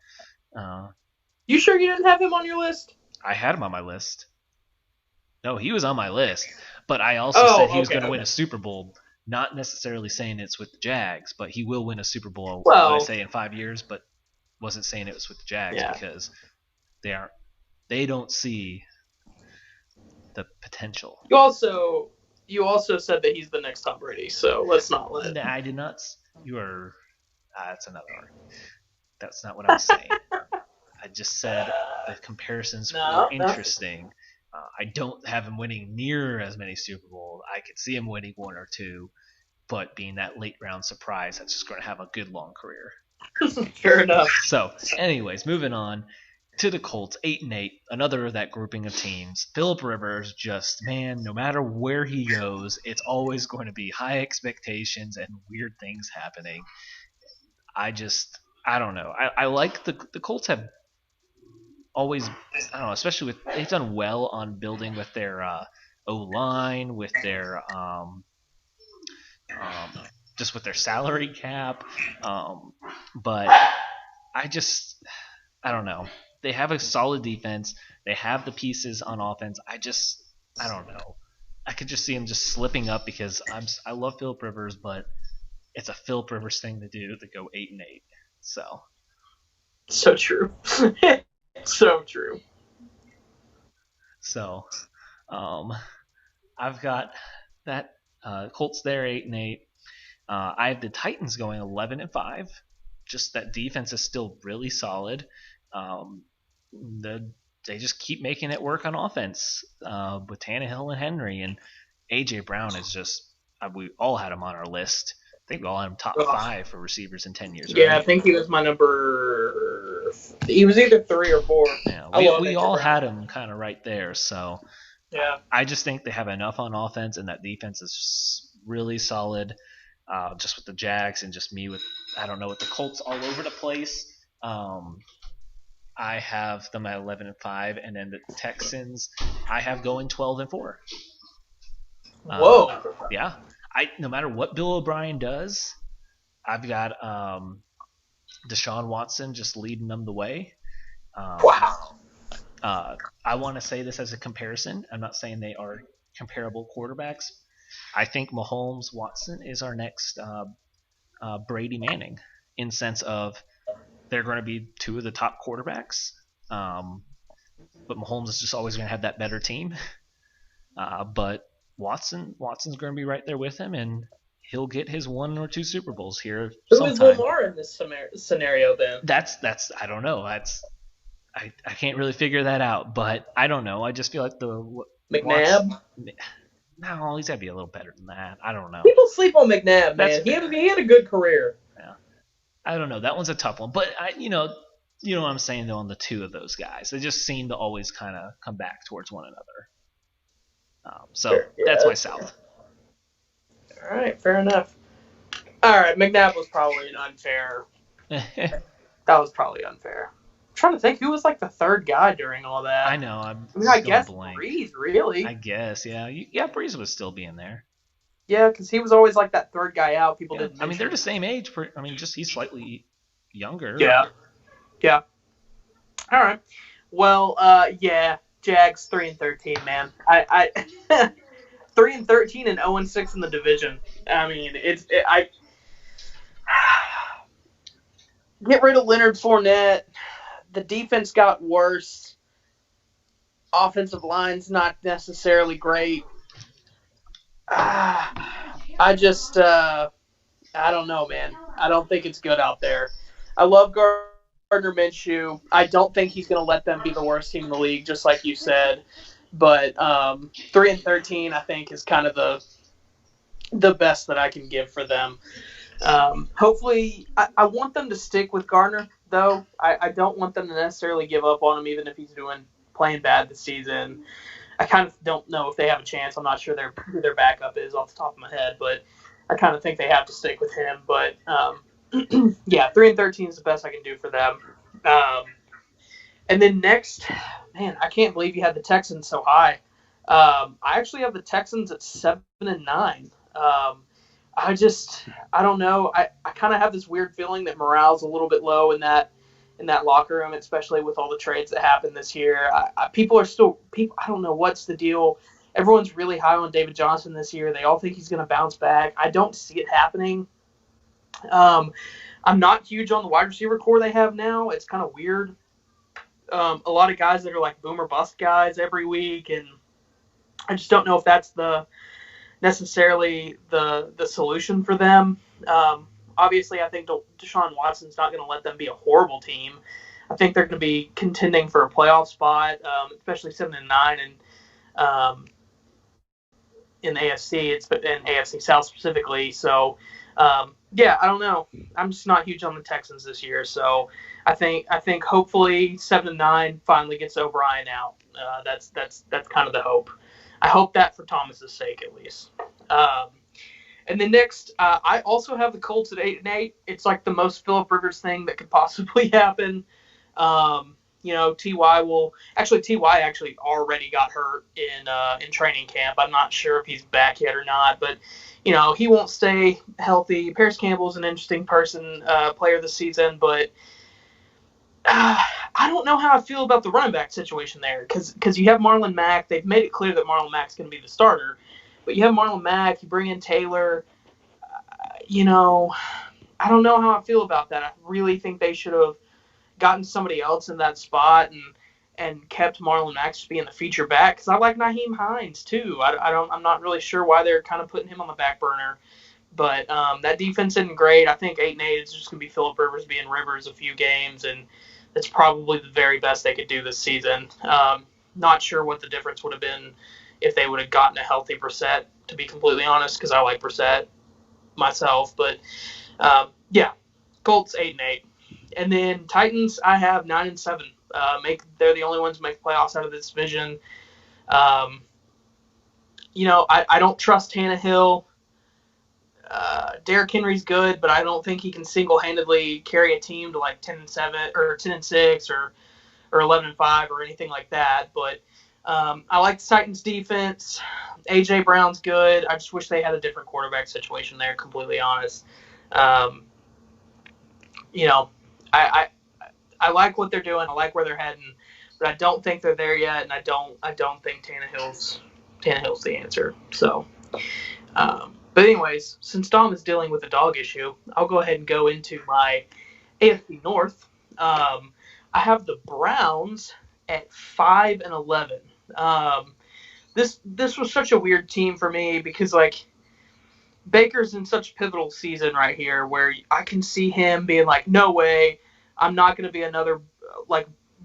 You sure you didn't have him on your list? I had him on my list. No, he was on my list, but I also said he was going to win a Super Bowl. Not necessarily saying it's with the Jags, but he will win a Super Bowl. Well, I say in 5 years, but wasn't saying it was with the Jags because they don't see the potential. You also said that he's the next Tom Brady, so let's not let it. No, I did not. You are. That's another argument. That's not what I was saying. I just said the comparisons were interesting. I don't have him winning near as many Super Bowls. I could see him winning 1 or 2, but being that late round surprise, that's just going to have a good long career. Fair enough. So, anyways, moving on to the Colts, 8-8, another of that grouping of teams. Philip Rivers, no matter where he goes, it's always going to be high expectations and weird things happening. I don't know. I like the Colts have always, I don't know, especially with, they've done well on building with their O-line, with their just with their salary cap. But I don't know. They have a solid defense. They have the pieces on offense. I don't know. I could just see him just slipping up because I love Philip Rivers, but it's a Philip Rivers thing to do to go 8-8. So true. So true. So, I've got that Colts there 8-8. I have the Titans going 11-5. Just that defense is still really solid. They just keep making it work on offense with Tannehill and Henry, and AJ Brown is just. We all had him on our list. I think we all had him top 5 for receivers in 10 years. Yeah, right? I think he was my number. He was either 3 or 4. Yeah, we all had him kind of right there. So yeah, I just think they have enough on offense, and that defense is really solid. Just with the Jags and just me with, I don't know, with the Colts all over the place. I have them at 11-5, and then the Texans I have going 12-4. Whoa. Yeah. No matter what Bill O'Brien does, I've got Deshaun Watson just leading them the way. Wow. I want to say this as a comparison. I'm not saying they are comparable quarterbacks. I think Mahomes Watson is our next Brady Manning in sense of they're going to be two of the top quarterbacks. But Mahomes is just always going to have that better team. But Watson's going to be right there with him, and he'll get his 1 or 2 Super Bowls here sometime. Who is Lamar in this scenario then? That's I don't know. I can't really figure that out, but I don't know. I just feel like McNabb? No, he's got to be a little better than that. I don't know. People sleep on McNabb, man. He had a good career. Yeah. I don't know. That one's a tough one. But, you know what I'm saying, though, on the two of those guys. They just seem to always kind of come back towards one another. That's my South. All right, fair enough. All right, McNabb was probably unfair. That was probly unfair. I'm trying to think who was like the third guy during all that. I know. I guess Breeze, really. I guess, yeah. Yeah, Breeze was still being there. Yeah, because he was always like that third guy out. People didn't. I mean, they're the same age. Just he's slightly younger. Yeah. All right. Well, yeah. Jags 3-13, man. I 3-13 and 0-6 in the division. I mean, get rid of Leonard Fournette. The defense got worse. Offensive line's not necessarily great. I don't know, man. I don't think it's good out there. I love Gardner Minshew. I don't think he's going to let them be the worst team in the league, just like you said. But 3-13, I think, is kind of the best that I can give for them. Hopefully, I want them to stick with Gardner, though. I don't want them to necessarily give up on him, even if he's playing bad this season. I kind of don't know if they have a chance. I'm not sure who their backup is off the top of my head, but I kind of think they have to stick with him. But yeah, 3-13 is the best I can do for them. And then next, man, I can't believe you had the Texans so high. I actually have the Texans at 7-9. I don't know. I kind of have this weird feeling that morale's a little bit low in that locker room, especially with all the trades that happened this year. People are still I don't know what's the deal. Everyone's really high on David Johnson this year. They all think he's going to bounce back. I don't see it happening. I'm not huge on the wide receiver core they have now. It's kind of weird. A lot of guys that are like boomer bust guys every week, and I just don't know if that's necessarily the solution for them. Obviously, I think Deshaun Watson's not going to let them be a horrible team. I think they're going to be contending for a playoff spot, especially 7-9, and in the AFC, it's in AFC South specifically. So, yeah, I don't know. I'm just not huge on the Texans this year. So, I think hopefully 7-9 finally gets O'Brien out. That's kind of the hope. I hope that for Thomas's sake at least. And then next, I also have the Colts at 8-8. It's like the most Phillip Rivers thing that could possibly happen. Ty actually already got hurt in training camp. I'm not sure if he's back yet or not, but he won't stay healthy. Paris Campbell's an interesting player this season, but I don't know how I feel about the running back situation there because you have Marlon Mack. They've made it clear that Marlon Mack's going to be the starter. But you have Marlon Mack, you bring in Taylor. I don't know how I feel about that. I really think they should have gotten somebody else in that spot and kept Marlon Mack just being the feature back because I like Nyheim Hines too. I'm not really sure why they're kind of putting him on the back burner. But that defense isn't great. I think 8-8 is just going to be Phillip Rivers being Rivers a few games, and that's probably the very best they could do this season. Not sure what the difference would have been if they would have gotten a healthy Brissett, to be completely honest, because I like Brissett myself. But, yeah, Colts 8-8. And then Titans, I have 9-7. They're the only ones who make playoffs out of this division. I don't trust Tannehill. Derrick Henry's good, but I don't think he can single-handedly carry a team to like 10-7 or 10-6 or or 11-5 or anything like that. But I like the Titans defense. A.J. Brown's good. I just wish they had a different quarterback situation there, completely honest. I like what they're doing. I like where they're heading, but I don't think they're there yet, and I don't think Tannehill's the answer. So, but anyways, since Dom is dealing with a dog issue, I'll go ahead and go into my AFC North. I have the Browns at 5-11. This was such a weird team for me because Baker's in such a pivotal season right here where I can see him being like, no way, I'm not going to be another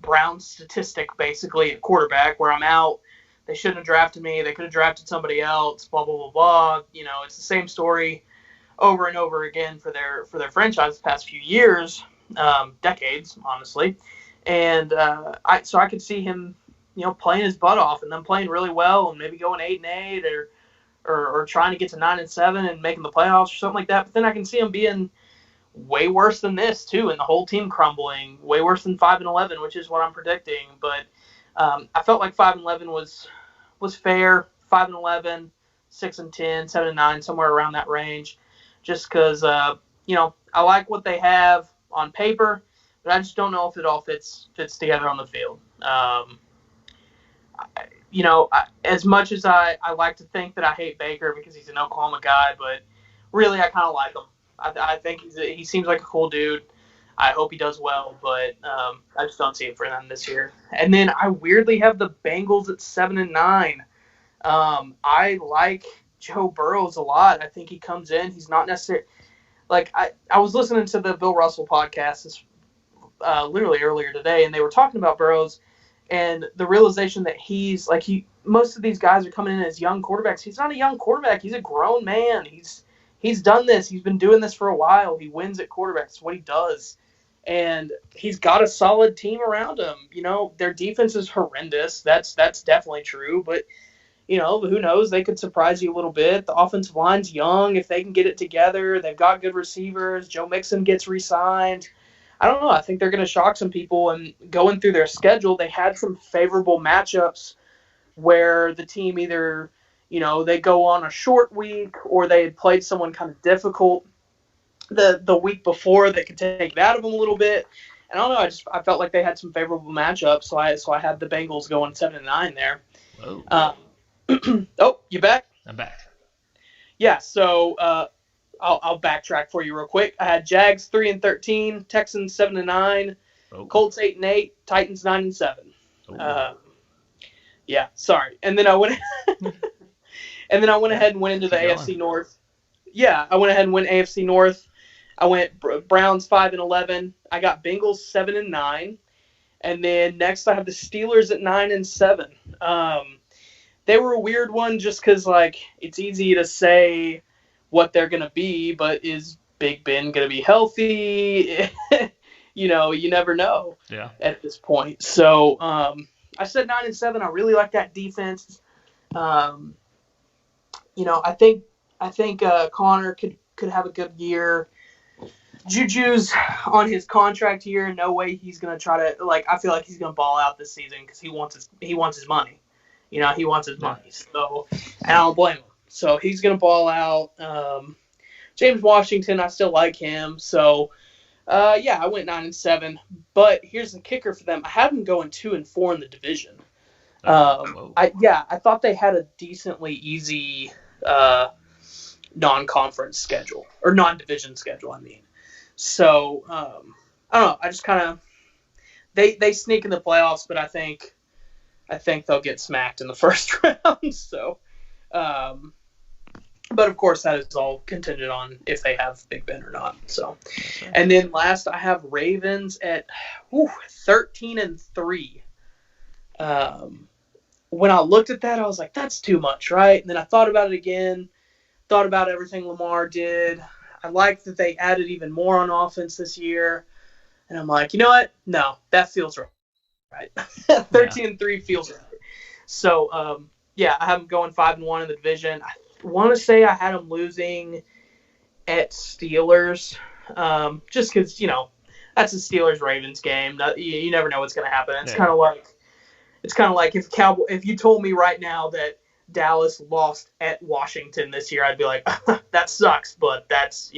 Brown statistic basically at quarterback where I'm out. They shouldn't have drafted me. They could have drafted somebody else. Blah blah blah blah. It's the same story over and over again for their franchise the past few years, decades honestly. And so I could see him, playing his butt off and then playing really well and maybe going 8-8 or trying to get to 9-7 and making the playoffs or something like that. But then I can see him being way worse than this too, and the whole team crumbling. Way worse than 5-11, which is what I'm predicting. But I felt like 5-11 was fair. 5-11, 6-10, 7-9, somewhere around that range. Just because I like what they have on paper, but I just don't know if it all fits together on the field. As much as I like to think that I hate Baker because he's an Oklahoma guy, but really I kind of like him. I think he seems like a cool dude. I hope he does well, but I just don't see it for them this year. And then I weirdly have the Bengals at 7-9. I like Joe Burrows a lot. I think he comes in. He's not necessarily I was listening to the Bill Russell podcast literally earlier today, and they were talking about Burrows and the realization that he's most of these guys are coming in as young quarterbacks. He's not a young quarterback. He's a grown man. He's done this. He's been doing this for a while. He wins at quarterback. It's what he does. And he's got a solid team around him. Their defense is horrendous. That's definitely true. But, who knows? They could surprise you a little bit. The offensive line's young. If they can get it together, they've got good receivers. Joe Mixon gets re-signed. I don't know. I think they're going to shock some people. And going through their schedule, they had some favorable matchups where the team either – they go on a short week or they had played someone kind of difficult the week before that could take it out of them a little bit. And I don't know. I felt like they had some favorable matchups, so I had the Bengals going 7-9 there. Whoa. Oh, you back? I'm back. Yeah. So I'll backtrack for you real quick. I had Jags 3-13, Texans 7-9, Colts 8-8, Titans 9-7. Yeah. Sorry. And then I went. And then I went ahead and went into the AFC North. Yeah, I went ahead and went AFC North. I went Browns 5-11. I got Bengals 7-9. And then next I have the Steelers at 9-7. They were a weird one just because, it's easy to say what they're going to be, but is Big Ben going to be healthy? You never know at this point. So I said 9-7. I really like that defense. I think Connor could have a good year. Juju's on his contract here. No way he's gonna try to I feel like he's gonna ball out this season because he wants his money. He wants his money. So and I don't blame him. So he's gonna ball out. James Washington, I still like him. So I went 9-7. But here's the kicker for them. I had them going 2-4 in the division. I thought they had a decently easy non-conference schedule or non-division schedule. I mean, so I don't know. I just kind of they sneak in the playoffs, but I think they'll get smacked in the first round. So, but of course that is all contingent on if they have Big Ben or not. So, and then last I have Ravens at 13-3. When I looked at that, I was like, that's too much, right? And then I thought about it again, thought about everything Lamar did. I like that they added even more on offense this year. And I'm like, you know what? No, that feels right. 13-3 feels right. So, I have them going 5-1 in the division. I want to say I had them losing at Steelers just because, that's a Steelers-Ravens game. You never know what's going to happen. It's Yeah. kind of like if you told me right now that Dallas lost at Washington this year, I'd be like, that sucks, but that's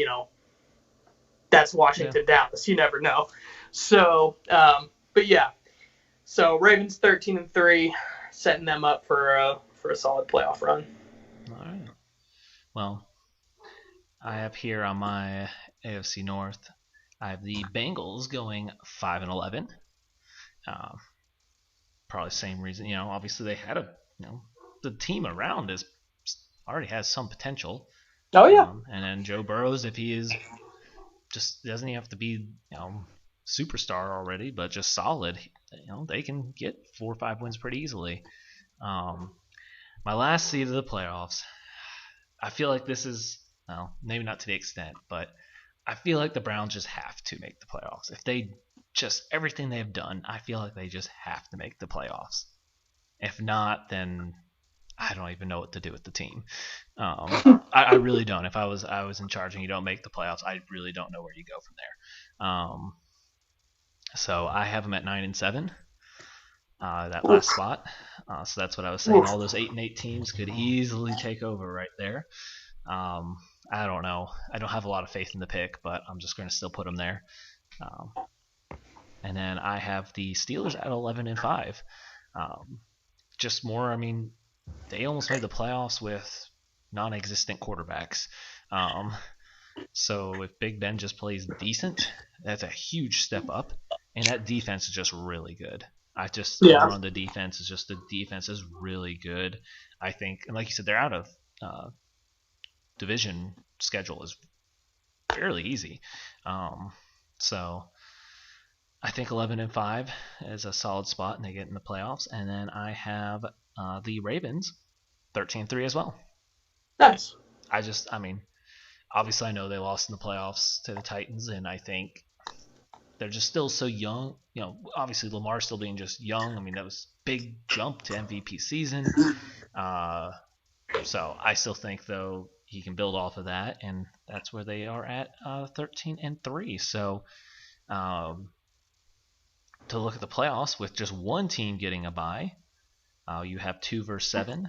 Washington, Dallas. You never know. So, but yeah. So Ravens 13-3, setting them up for a solid playoff run. All right. Well, I have here on my AFC North, I have the Bengals going 5-11. Probably same reason. Obviously they had the team around already has some potential. Oh yeah. And then Joe Burrows, if he is doesn't he have to be superstar already, but just solid. They can get 4 or 5 wins pretty easily. My last seed of the playoffs. I feel like this is maybe not to the extent, but I feel like the Browns just have to make the playoffs. If they everything they've done, I feel like they just have to make the playoffs. If not, then I don't even know what to do with the team. I really don't. If I was in charge and you don't make the playoffs, I really don't know where you go from there. So I have them at 9-7. That last spot. So that's what I was saying. All those 8-8 teams could easily take over right there. I don't know. I don't have a lot of faith in the pick, but I'm just going to still put them there. And then I have the Steelers at 11-5. Just more. I mean, they almost made the playoffs with non-existent quarterbacks. So if Big Ben just plays decent, that's a huge step up. And that defense is just really good. On the defense the defense is really good. I think, and like you said, they're out of division schedule is fairly easy. So I think 11-5 is a solid spot, and they get in the playoffs. And then I have the Ravens 13-3 as well. Nice. Obviously I know they lost in the playoffs to the Titans, and I think they're just still so young. Obviously Lamar still being just young. I mean, that was a big jump to MVP season. So I still think, though, he can build off of that, and that's where they are at 13-3. So to look at the playoffs with just one team getting a bye, you have 2 versus 7,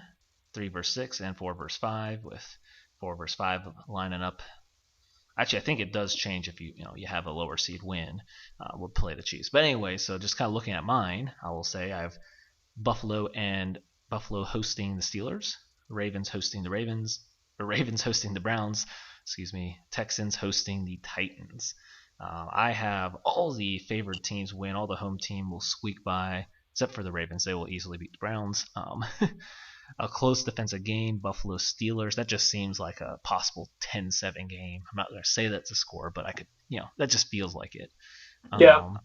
3 versus 6, and 4 versus 5, with 4 versus 5 lining up. Actually, I think it does change if you have a lower seed win. We'll play the Chiefs. But anyway, so just kind of looking at mine, I will say I have Buffalo hosting the Steelers, Ravens hosting the Ravens, or Ravens hosting the Browns, Texans hosting the Titans. I have all the favored teams win. All the home team will squeak by, except for the Ravens. They will easily beat the Browns. A close defensive game, Buffalo Steelers. That just seems like a possible 10-7 game. I'm not going to say that's a score, but I could, that just feels like it. Yeah.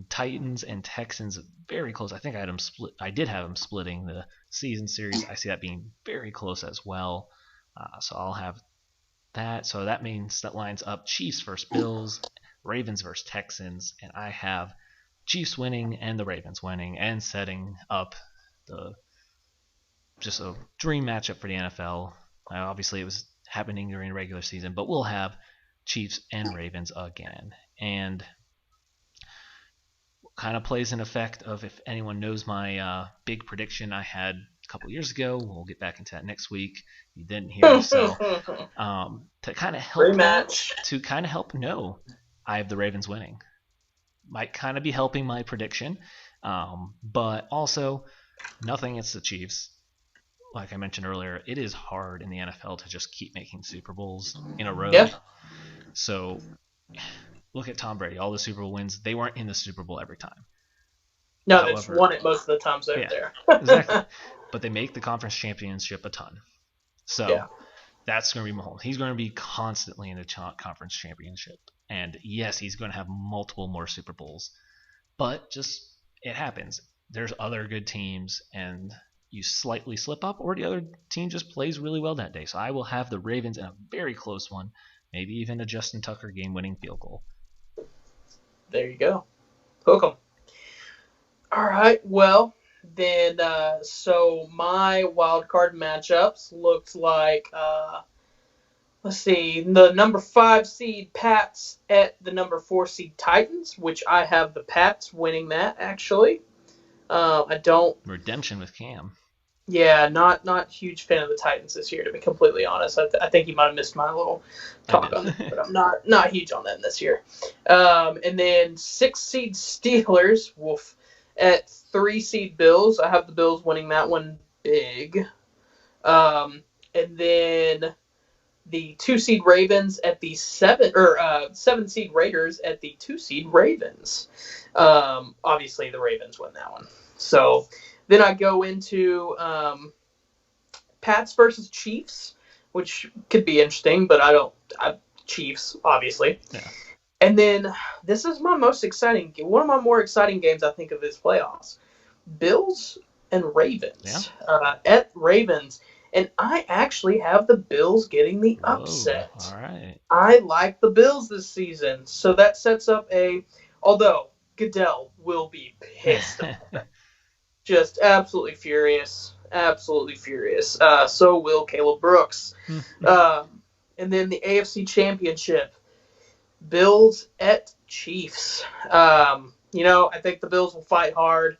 Titans and Texans, very close. I think I did have them splitting the season series. I see that being very close as well. So I'll have that. So that means that lines up Chiefs versus Bills, Ravens versus Texans, and I have Chiefs winning and the Ravens winning and setting up just a dream matchup for the NFL. Obviously, it was happening during the regular season, but we'll have Chiefs and Ravens again. And kind of plays an effect of, if anyone knows my big prediction I had a couple years ago, we'll get back into that next week. You didn't hear, so to kind of help know, I have the Ravens winning. Might kind of be helping my prediction, but also nothing against the Chiefs. Like I mentioned earlier, it is hard in the NFL to just keep making Super Bowls in a row. Yeah. So look at Tom Brady. All the Super Bowl wins, they weren't in the Super Bowl every time. No, they've won it most of the times they're there. Exactly. But they make the conference championship a ton. So that's going to be Mahomes. He's going to be constantly in the conference championship. And yes, he's going to have multiple more Super Bowls. But just, it happens. There's other good teams, and you slightly slip up, or the other team just plays really well that day. So I will have the Ravens in a very close one, maybe even a Justin Tucker game-winning field goal. There you go. Hook 'em. All right, well, then, so my wild card matchups looked like, let's see, the number 5 seed Pats at the number 4 seed Titans, which I have the Pats winning that, actually. I don't... Redemption with Cam. Yeah, not huge fan of the Titans this year, to be completely honest. I think you might have missed my little talk on it, but I'm not huge on them this year. And then 6 seed Steelers, woof, at 3 seed Bills. I have the Bills winning that one big. And then the 2 seed Ravens at the 7 seed Raiders at the 2 seed Ravens. Obviously the Ravens win that one. So then I go into Pats versus Chiefs, which could be interesting, but Chiefs, obviously. Yeah. And then this is one of my more exciting games, I think, of this playoffs. Bills and Ravens. Yeah. At Ravens. And I actually have the Bills getting the upset. All right. I like the Bills this season. So that sets up although Goodell will be pissed off. Just absolutely furious. Absolutely furious. So will Caleb Brooks. And then the AFC Championship. Bills at Chiefs. I think the Bills will fight hard.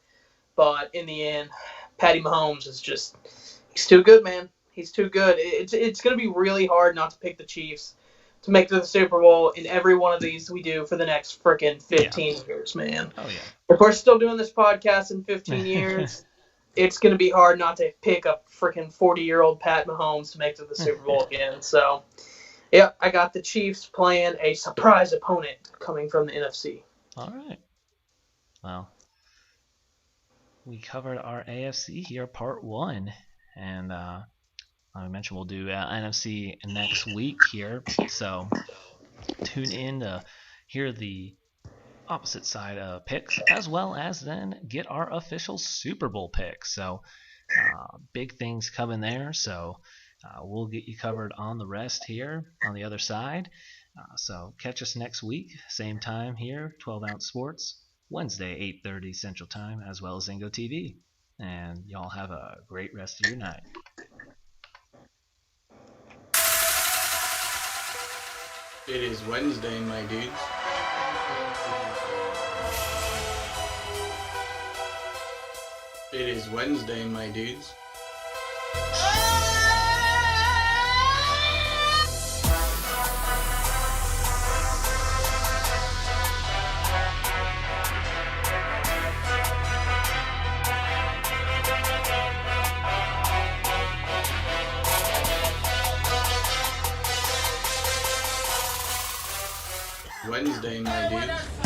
But in the end, Patty Mahomes is just... He's too good, man. He's too good. It's going to be really hard not to pick the Chiefs to make it to the Super Bowl in every one of these we do for the next freaking 15 years, man. Oh, yeah. If we're still doing this podcast in 15 years, it's going to be hard not to pick a freaking 40-year-old Pat Mahomes to make it to the Super Bowl again. So, yeah, I got the Chiefs playing a surprise opponent coming from the NFC. All right. Well, we covered our AFC here, part 1. And I mentioned we'll do NFC next week here. So tune in to hear the opposite side of picks, as well as then get our official Super Bowl picks. So big things coming there. So we'll get you covered on the rest here on the other side. So catch us next week, same time here, 12 Ounce Sports, Wednesday, 8:30 Central Time, as well as Zingo TV. And y'all have a great rest of your night. It is Wednesday, my dudes. It is Wednesday, my dudes. Wednesday, my dudes.